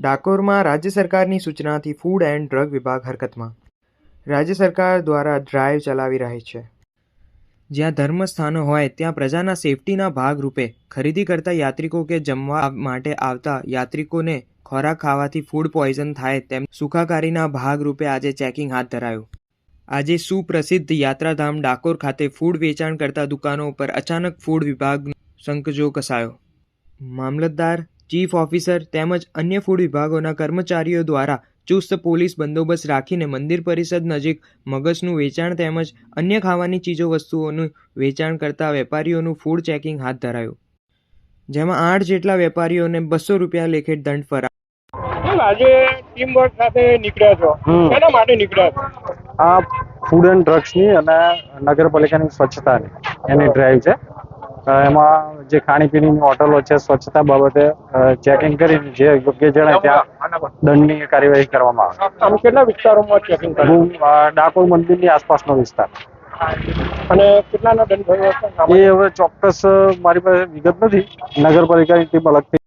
ડાકોરમાં રાજ્ય સરકારની સૂચનાથી food and drug વિભાગ હરકતમાં. રાજ્ય સરકાર દ્વારા ડ્રાઈવ ચલાવી રહી છે. જ્યાં ધર્મસ્થાનો હોય ત્યાં પ્રજાના સેફટીના ભાગરૂપે ખરીદી કરતા યાત્રિકો કે જમવા માટે આવતા યાત્રિકોને ખોરાક ખાવાથી ફૂડ પોઈઝન થાય તેમ સુખાકારીના ભાગરૂપે આજે ચેકિંગ હાથ ધરાયું. આજે સુપ્રસિદ્ધ યાત્રાધામ ડાકોર ખાતે ફૂડ વેચાણ કરતા દુકાનો પર અચાનક ફૂડ વિભાગનો સંકજો કસાયો. મામલતદાર, ચીફ ઓફિસર તેમજ અન્ય ફૂડ વિભાગોના કર્મચારીઓ દ્વારા ચુસ્ત પોલીસ બંદોબસ્ત રાખીને મંદિર પરિસર નજીક મગસનું વેચાણ તેમજ અન્ય ખાવાની ચીજો વસ્તુઓનું વેચાણ કરતા વેપારીઓનું ફૂડ ચેકિંગ હાથ ધરાયું, જેમાં 8 જેટલા વેપારીઓને ₹200 લેખે દંડ ફરાવ્યો. આજે ટીમ વર્ક સાથે નીકળ્યા છો, શેના માટે નીકળ્યા છો? આ ફૂડ એન્ડ ડ્રગ્સની અને નગરપાલિકાની સ્વચ્છતાની એની ડ્રાઈવ છે. એમાં જે ખાણીપીણીની હોટલો છે સ્વચ્છતા બાબતે ચેકિંગ કરીને જે યોગ્ય જણાય ત્યાં દંડની કાર્યવાહી કરવામાં આવે. આમ કેટલા વિસ્તારોમાં ચેકિંગ કર્યું? ડાકોર મંદિરની આસપાસનો વિસ્તાર. અને કેટલાનો દંડ થયો હશે? એ હવે ચોક્કસ મારી પાસે વિગત નથી. નગરપાલિકાની ટીમ અલગથી